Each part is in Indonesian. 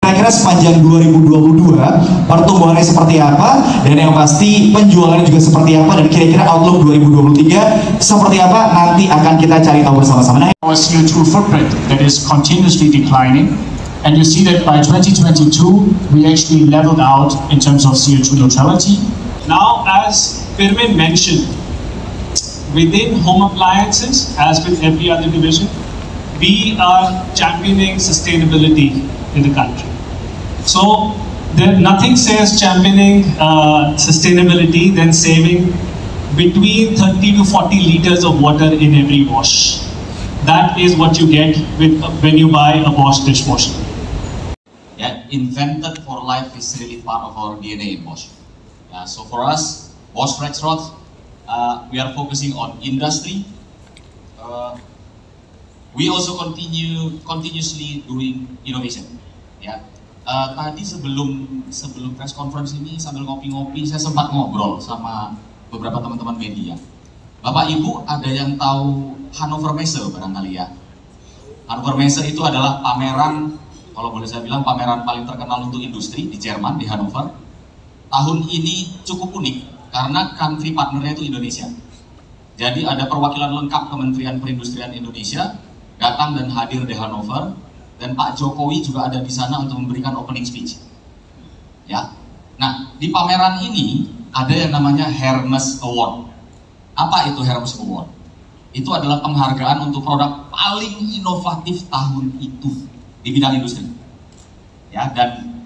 Kira-kira sepanjang 2022 pertumbuhannya seperti apa, dan yang pasti penjualannya juga seperti apa, dan kira-kira outlook 2023 seperti apa, nanti akan kita cari tahu bersama-sama. Our CO2 footprint that is continuously declining, and you see that by 2022 we actually leveled out in terms of CO2 neutrality. Now, as Pirmin mentioned, within home appliances, as with every other division, we are championing sustainability in the country. So nothing says championing sustainability than saving between 30 to 40 liters of water in every wash. That is what you get when you buy a Bosch dishwasher. Yeah, invented for life is really part of our DNA in Bosch. So for us, Bosch Rexroth, we are focusing on industry. We also continuously doing innovation. Ya, tadi sebelum press conference ini sambil ngopi-ngopi, saya sempat ngobrol sama beberapa teman-teman media. Bapak Ibu ada yang tahu Hannover Messe barangkali ya? Hannover Messe itu adalah pameran, kalau boleh saya bilang pameran paling terkenal untuk industri di Jerman, di Hannover. Tahun ini cukup unik karena country partnernya itu Indonesia. Jadi ada perwakilan lengkap Kementerian Perindustrian Indonesia datang dan hadir di Hannover, dan Pak Jokowi juga ada di sana untuk memberikan opening speech. Ya. Nah, di pameran ini ada yang namanya Hermes Award. Apa itu Hermes Award? Itu adalah penghargaan untuk produk paling inovatif tahun itu di bidang industri. Ya, dan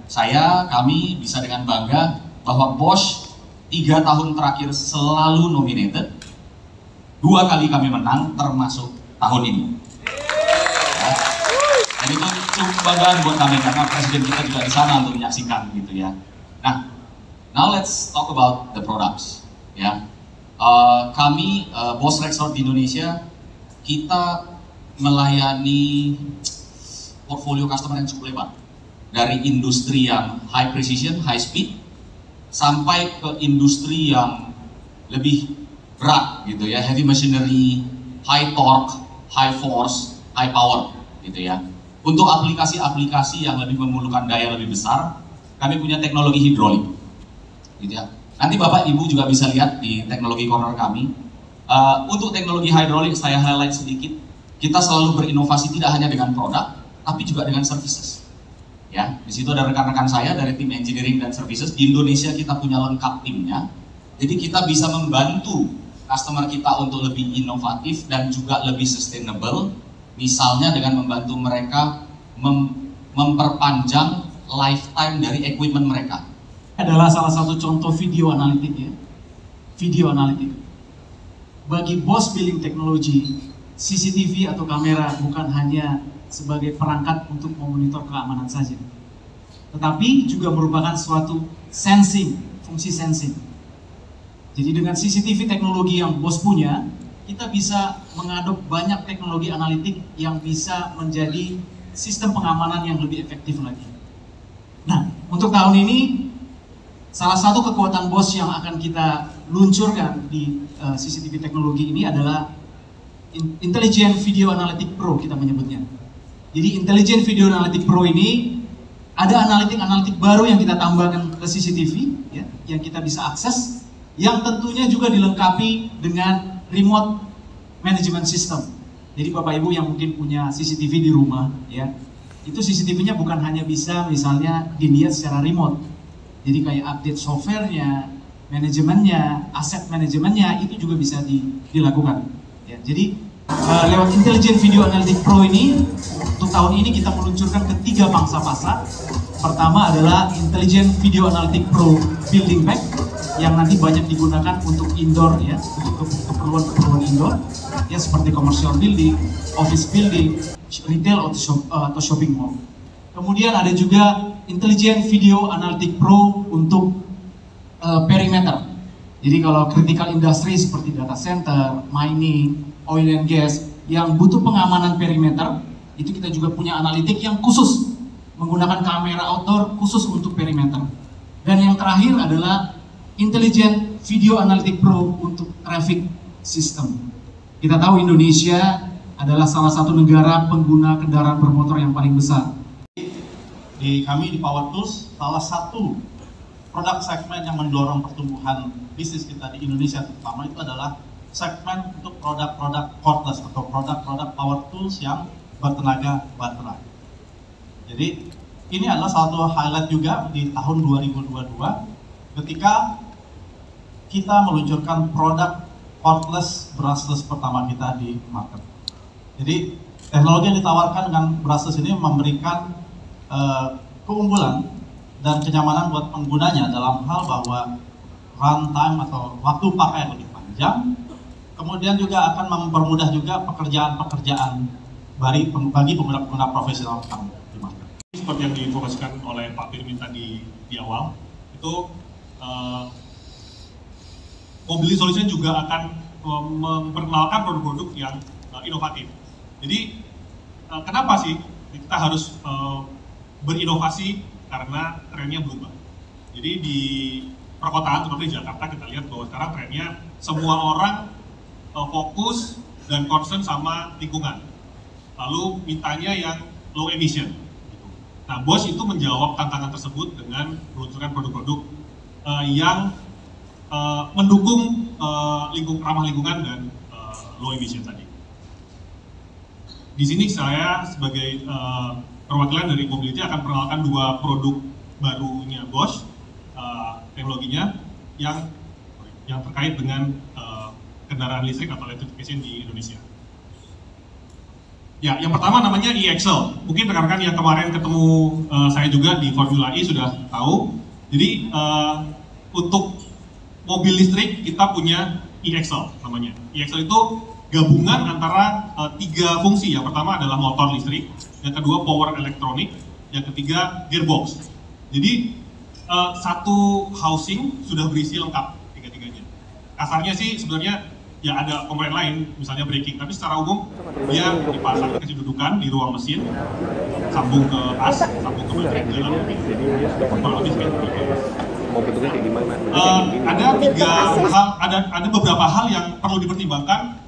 kami bisa dengan bangga bahwa Bosch 3 tahun terakhir selalu nominated. 2 kali kami menang, termasuk tahun ini. Ya. Dan itu cukup kebanggaan buat kami karena presiden kita juga di sana untuk menyaksikan gitu ya. Nah, now let's talk about the products. Ya, kami Bosch Rexroth di Indonesia, kita melayani portfolio customer yang cukup lebar, dari industri yang high precision, high speed, sampai ke industri yang lebih berat gitu ya, heavy machinery, high torque, high force, high power gitu ya. Untuk aplikasi-aplikasi yang lebih memerlukan daya lebih besar, kami punya teknologi hidrolik gitu ya. Nanti Bapak Ibu juga bisa lihat di teknologi corner kami. Untuk teknologi hidrolik saya highlight sedikit, kita selalu berinovasi tidak hanya dengan produk, tapi juga dengan services. Ya, di situ ada rekan-rekan saya dari tim engineering dan services. Di Indonesia kita punya lengkap timnya, jadi kita bisa membantu customer kita untuk lebih inovatif dan juga lebih sustainable. Misalnya dengan membantu mereka memperpanjang lifetime dari equipment mereka. Adalah salah satu contoh video analitik ya. Video analitik. Bagi Bosch Building Technology, CCTV atau kamera bukan hanya sebagai perangkat untuk memonitor keamanan saja, tetapi juga merupakan suatu sensing, fungsi sensing. Jadi dengan CCTV teknologi yang Bosch punya, kita bisa mengadop banyak teknologi analitik yang bisa menjadi sistem pengamanan yang lebih efektif lagi. Nah, untuk tahun ini, salah satu kekuatan Bosch yang akan kita luncurkan di CCTV teknologi ini adalah Intelligent Video Analytic Pro, kita menyebutnya. Jadi Intelligent Video Analytic Pro ini ada analitik baru yang kita tambahkan ke CCTV, ya, yang kita bisa akses, yang tentunya juga dilengkapi dengan remote management system. Jadi Bapak Ibu yang mungkin punya CCTV di rumah, ya, itu CCTV-nya bukan hanya bisa misalnya dilihat secara remote. Jadi kayak update softwarenya, manajemennya, aset manajemennya itu juga bisa dilakukan. Ya, jadi lewat Intelligent Video Analytic Pro ini, untuk tahun ini kita meluncurkan ketiga pangsa pasar. Pertama adalah Intelligent Video Analytic Pro Building Pack yang nanti banyak digunakan untuk indoor ya, untuk keperluan indoor ya, seperti commercial building, office building, retail atau shopping mall. Kemudian ada juga Intelligent Video Analytic Pro untuk perimeter. Jadi kalau critical industry seperti data center, mining, oil and gas yang butuh pengamanan perimeter, itu kita juga punya analitik yang khusus menggunakan kamera outdoor khusus untuk perimeter. Dan yang terakhir adalah Intelligent Video Analytic Pro untuk traffic system. Kita tahu Indonesia adalah salah satu negara pengguna kendaraan bermotor yang paling besar. kami di Power Tools, salah satu produk segmen yang mendorong pertumbuhan bisnis kita di Indonesia terutama itu adalah segmen untuk produk-produk cordless atau produk-produk Power Tools yang bertenaga baterai. Jadi ini adalah salah satu highlight juga di tahun 2022 ketika kita meluncurkan produk cordless brushless pertama kita di market. Jadi teknologi yang ditawarkan dengan brushless ini memberikan keunggulan dan kenyamanan buat penggunanya dalam hal bahwa runtime atau waktu pakai lebih panjang, kemudian juga akan mempermudah juga pekerjaan-pekerjaan bagi pengguna-pengguna profesional kami di market. Seperti yang diinformasikan oleh Pak Firmin tadi di awal, itu Mobility Solution juga akan memperkenalkan produk-produk yang inovatif. Jadi kenapa sih kita harus berinovasi? Karena trennya berubah. Jadi di perkotaan seperti di Jakarta kita lihat bahwa sekarang trennya semua orang fokus dan concern sama lingkungan. Lalu mintanya yang low emission. Nah, Bosch itu menjawab tantangan tersebut dengan meluncurkan produk-produk yang mendukung ramah lingkungan dan low emission tadi. Di sini saya sebagai perwakilan dari Mobility akan perkenalkan dua produk barunya Bosch, teknologinya yang terkait dengan kendaraan listrik atau electrification di Indonesia. Ya, yang pertama namanya e-Axle. Mungkin rekan-rekan yang kemarin ketemu saya juga di Formula E sudah tahu. Jadi untuk mobil listrik kita punya e-Axle namanya. E-Axle itu gabungan antara tiga fungsi. Yang pertama adalah motor listrik, yang kedua power elektronik, yang ketiga gearbox. Jadi satu housing sudah berisi lengkap tiga-tiganya. Kasarnya sih sebenarnya ya ada komponen lain, misalnya braking, tapi secara umum dia dipasang ke kedudukan di ruang mesin, sambung ke as, sambung ke baterai dalam kurang lebih seperti itu. Mau bentuknya kayak gimana? Ada beberapa hal yang perlu dipertimbangkan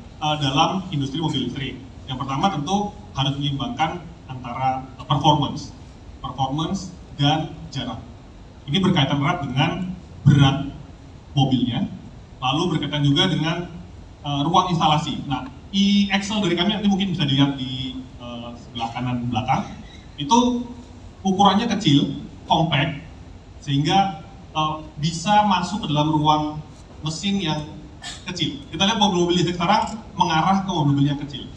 dalam industri mobil listrik. Yang pertama tentu harus menyeimbangkan antara performance dan jarak. Ini berkaitan erat dengan berat mobilnya, lalu berkaitan juga dengan ruang instalasi. Nah, e-Axle dari kami nanti mungkin bisa dilihat di sebelah kanan belakang. Itu ukurannya kecil, compact, sehingga bisa masuk ke dalam ruang mesin yang kecil. Kita lihat mobil-mobil listrik sekarang mengarah ke mobil yang kecil.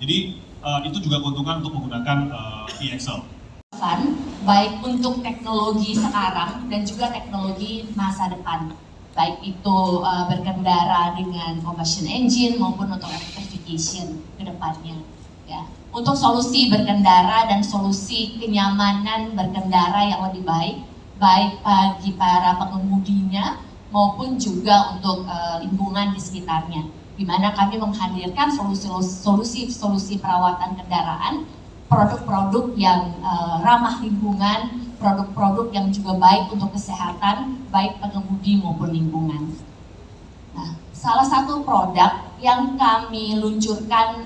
Jadi itu juga keuntungan untuk menggunakan e-Axle. Baik untuk teknologi sekarang dan juga teknologi masa depan. Baik itu berkendara dengan combustion engine maupun untuk electrification ke depannya. Ya. Untuk solusi berkendara dan solusi kenyamanan berkendara yang lebih baik bagi para pengemudinya maupun juga untuk lingkungan di sekitarnya. Di mana kami menghadirkan solusi perawatan kendaraan, produk-produk yang ramah lingkungan, produk-produk yang juga baik untuk kesehatan, baik pengemudi maupun lingkungan. Nah, salah satu produk yang kami luncurkan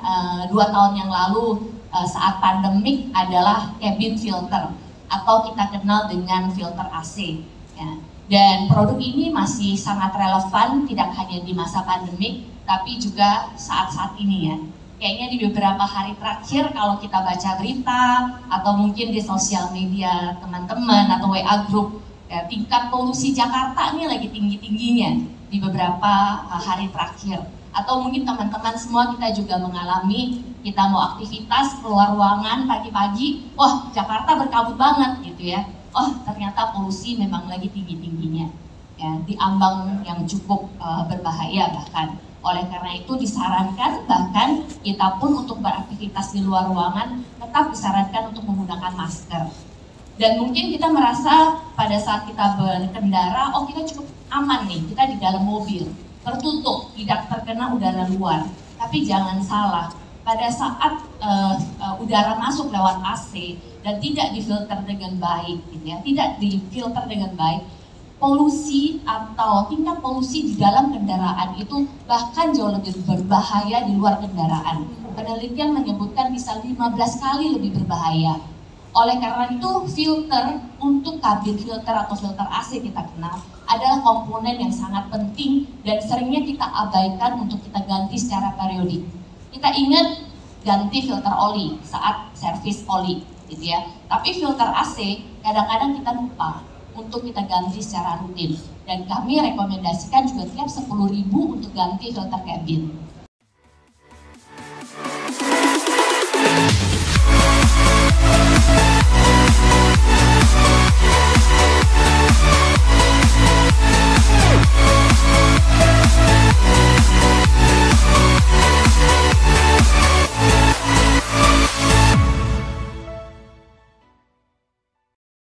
2 tahun yang lalu saat pandemik adalah cabin filter atau kita kenal dengan filter AC. Ya. Dan produk ini masih sangat relevan tidak hanya di masa pandemik, tapi juga saat-saat ini ya. Kayaknya di beberapa hari terakhir kalau kita baca berita atau mungkin di sosial media teman-teman atau WA group, ya, tingkat polusi Jakarta ini lagi tinggi-tingginya di beberapa hari terakhir. Atau mungkin teman-teman semua kita juga mengalami, kita mau aktivitas keluar ruangan pagi-pagi, wah Jakarta berkabut banget gitu ya. Oh ternyata polusi memang lagi tinggi-tingginya, ya, di ambang yang cukup berbahaya bahkan. Oleh karena itu disarankan bahkan kita pun untuk beraktivitas di luar ruangan tetap disarankan untuk menggunakan masker. Dan mungkin kita merasa pada saat kita berkendara, oh kita cukup aman nih, kita di dalam mobil, tertutup, tidak terkena udara luar. Tapi jangan salah, pada saat udara masuk lewat AC dan tidak difilter dengan baik, gitu ya, tidak difilter dengan baik, polusi atau tingkat polusi di dalam kendaraan itu bahkan jauh lebih berbahaya di luar kendaraan. Penelitian menyebutkan bisa 15 kali lebih berbahaya. Oleh karena itu, filter untuk kabin filter atau filter AC kita kenal adalah komponen yang sangat penting dan seringnya kita abaikan untuk kita ganti secara periodik. Kita ingat ganti filter oli saat servis oli, gitu ya. Tapi filter AC kadang-kadang kita lupa untuk kita ganti secara rutin. Dan kami rekomendasikan juga tiap 10.000 untuk ganti filter kabin.